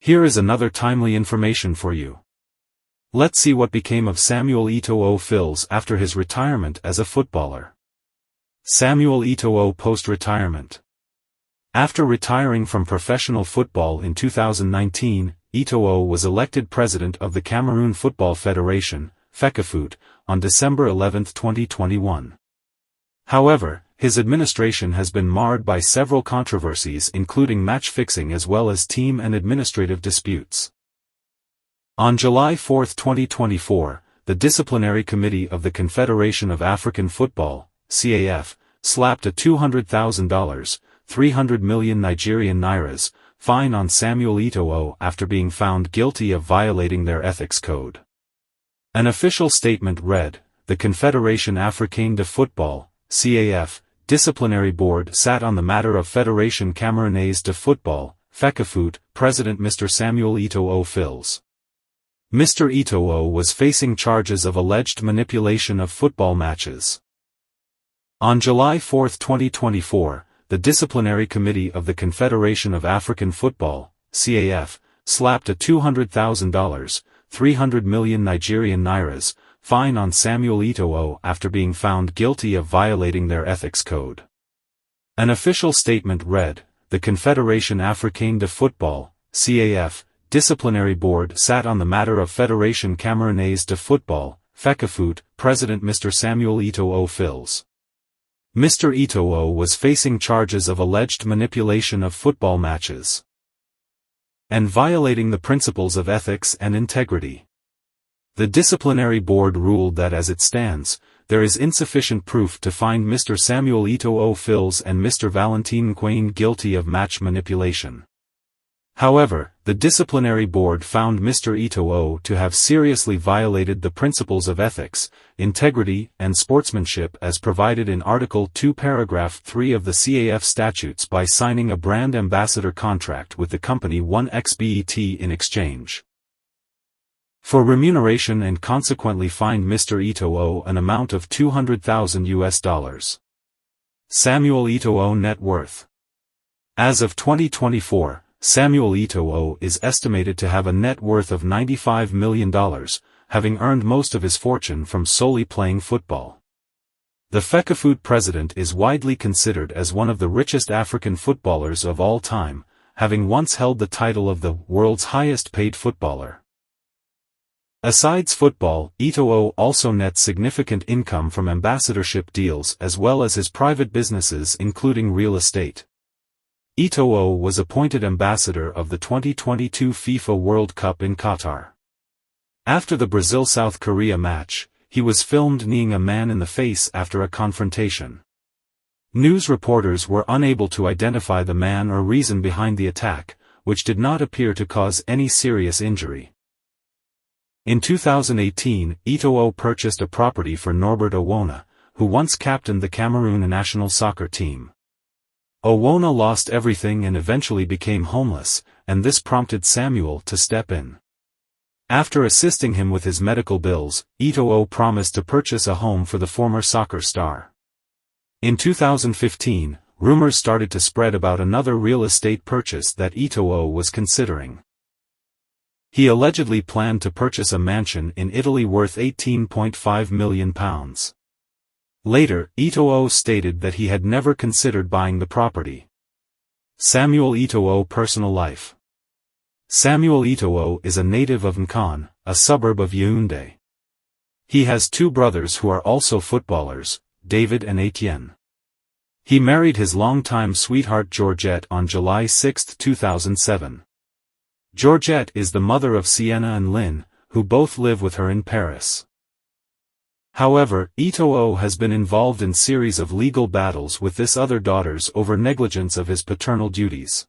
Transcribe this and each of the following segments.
Here is another timely information for you. Let's see what became of Samuel Eto'o Fils after his retirement as a footballer. Samuel Eto'o post-retirement. After retiring from professional football in 2019, Eto'o was elected president of the Cameroon Football Federation, FECAFOOT, on December 11, 2021. However, his administration has been marred by several controversies including match fixing as well as team and administrative disputes. On July 4, 2024, the Disciplinary Committee of the Confederation of African Football, CAF, slapped a $200,000, 300 million Nigerian nairas, fine on Samuel Eto'o after being found guilty of violating their ethics code. An official statement read, "The Confédération Africaine de Football, CAF, Disciplinary Board sat on the matter of Fédération Camerounaise de Football, FECAFOOT, President Mr. Samuel Eto'o Fils. Mr. Eto'o was facing charges of alleged manipulation of football matches." On July 4, 2024, the Disciplinary Committee of the Confederation of African Football, CAF, slapped a $200,000, 300 million Nigerian nairas, fine on Samuel Eto'o after being found guilty of violating their ethics code. An official statement read, "The Confédération Africaine de Football, CAF, Disciplinary Board sat on the matter of Fédération Camerounaise de Football, FECAFOOT, President Mr. Samuel Eto'o Fils. Mr. Eto'o was facing charges of alleged manipulation of football matches and violating the principles of ethics and integrity. The disciplinary board ruled that as it stands, there is insufficient proof to find Mr. Samuel Eto'o Fils and Mr. Valentin Quain guilty of match manipulation. However, the disciplinary board found Mr. Eto'o to have seriously violated the principles of ethics, integrity, and sportsmanship as provided in Article 2 Paragraph 3 of the CAF statutes by signing a brand ambassador contract with the company 1xBET in exchange for remuneration and consequently fined Mr. Eto'o an amount of $200,000. Samuel Eto'o net worth. As of 2024, Samuel Eto'o is estimated to have a net worth of $95 million, having earned most of his fortune from solely playing football. The FECAFOOT president is widely considered as one of the richest African footballers of all time, having once held the title of the world's highest paid footballer. Asides football, Eto'o also nets significant income from ambassadorship deals as well as his private businesses including real estate. Eto'o was appointed ambassador of the 2022 FIFA World Cup in Qatar. After the Brazil-South Korea match, he was filmed kneeing a man in the face after a confrontation. News reporters were unable to identify the man or reason behind the attack, which did not appear to cause any serious injury. In 2018, Eto'o purchased a property for Norbert Owona, who once captained the Cameroon national soccer team. Owona lost everything and eventually became homeless, and this prompted Samuel to step in. After assisting him with his medical bills, Eto'o promised to purchase a home for the former soccer star. In 2015, rumors started to spread about another real estate purchase that Eto'o was considering. He allegedly planned to purchase a mansion in Italy worth £18.5 million. Later, Eto'o stated that he had never considered buying the property. Samuel Eto'o personal life. Samuel Eto'o is a native of Nkan, a suburb of Yaoundé. He has two brothers who are also footballers, David and Etienne. He married his longtime sweetheart Georgette on July 6, 2007. Georgette is the mother of Sienna and Lynn, who both live with her in Paris. However, Eto'o has been involved in series of legal battles with his other daughters over negligence of his paternal duties.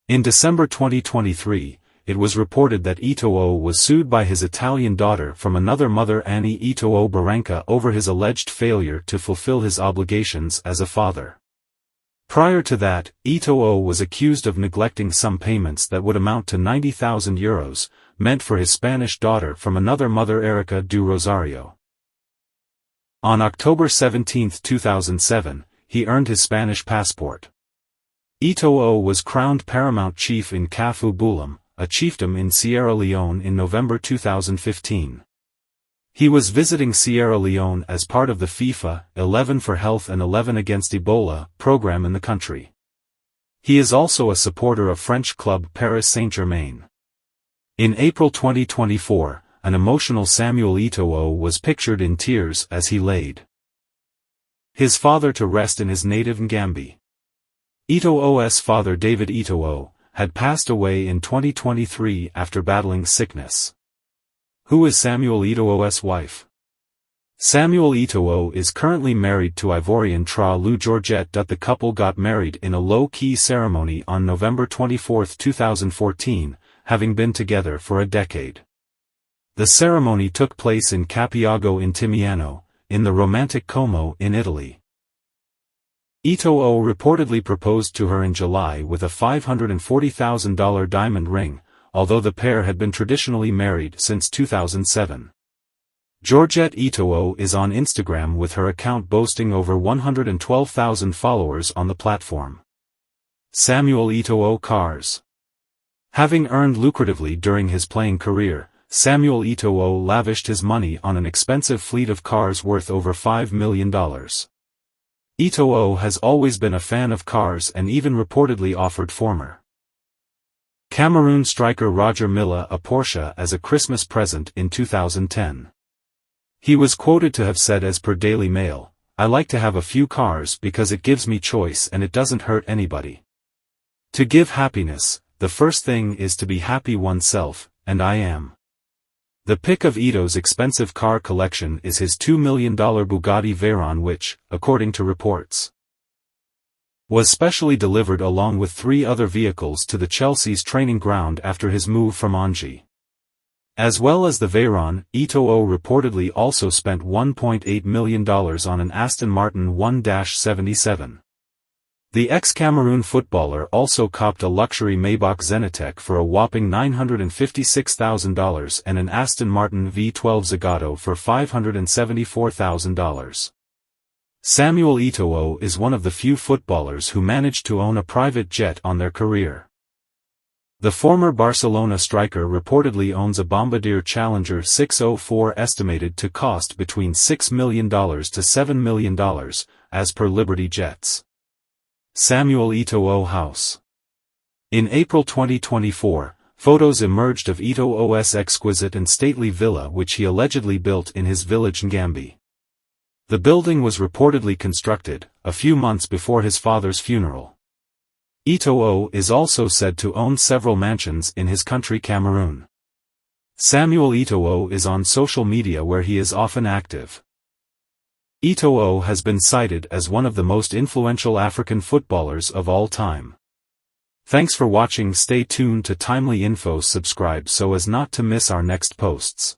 In December 2023, it was reported that Eto'o was sued by his Italian daughter from another mother Annie Eto'o Barranca over his alleged failure to fulfill his obligations as a father. Prior to that, Eto'o was accused of neglecting some payments that would amount to €90,000, meant for his Spanish daughter from another mother Erica do Rosario. On October 17, 2007, he earned his Spanish passport. Eto'o was crowned paramount chief in Cafu Bulam, a chiefdom in Sierra Leone in November 2015. He was visiting Sierra Leone as part of the FIFA 11 for Health and 11 Against Ebola program in the country. He is also a supporter of French club Paris Saint-Germain. In April 2024, an emotional Samuel Eto'o was pictured in tears as he laid his father to rest in his native Ngambia. Eto'o's father David Eto'o had passed away in 2023 after battling sickness. Who is Samuel Eto'o's wife? Samuel Eto'o is currently married to Ivorian Tra Lu Georgette. The couple got married in a low-key ceremony on November 24, 2014, having been together for a decade. The ceremony took place in Capiago in Timiano, in the romantic Como in Italy. Eto'o reportedly proposed to her in July with a $540,000 diamond ring, although the pair had been traditionally married since 2007. Georgette Eto'o is on Instagram with her account boasting over 112,000 followers on the platform. Samuel Eto'o Cars. Having earned lucratively during his playing career, Samuel Eto'o lavished his money on an expensive fleet of cars worth over $5 million. Eto'o has always been a fan of cars and even reportedly offered former Cameroon striker Roger Milla a Porsche as a Christmas present in 2010. He was quoted to have said as per Daily Mail, "I like to have a few cars because it gives me choice and it doesn't hurt anybody. To give happiness, the first thing is to be happy oneself, and I am." The pick of Eto'o's expensive car collection is his $2 million Bugatti Veyron which, according to reports, was specially delivered along with 3 other vehicles to the Chelsea's training ground after his move from Angers. As well as the Veyron, Eto'o reportedly also spent $1.8 million on an Aston Martin 1-77. The ex-Cameroon footballer also copped a luxury Maybach Zenitech for a whopping $956,000 and an Aston Martin V12 Zagato for $574,000. Samuel Eto'o is one of the few footballers who managed to own a private jet on their career. The former Barcelona striker reportedly owns a Bombardier Challenger 604 estimated to cost between $6 million to $7 million, as per Liberty Jets. Samuel Eto'o House. In April 2024, photos emerged of Eto'o's exquisite and stately villa which he allegedly built in his village Ngambia. The building was reportedly constructed a few months before his father's funeral. Eto'o is also said to own several mansions in his country Cameroon. Samuel Eto'o is on social media where he is often active. Eto'o has been cited as one of the most influential African footballers of all time. Thanks for watching. Stay tuned to timely info. Subscribe so as not to miss our next posts.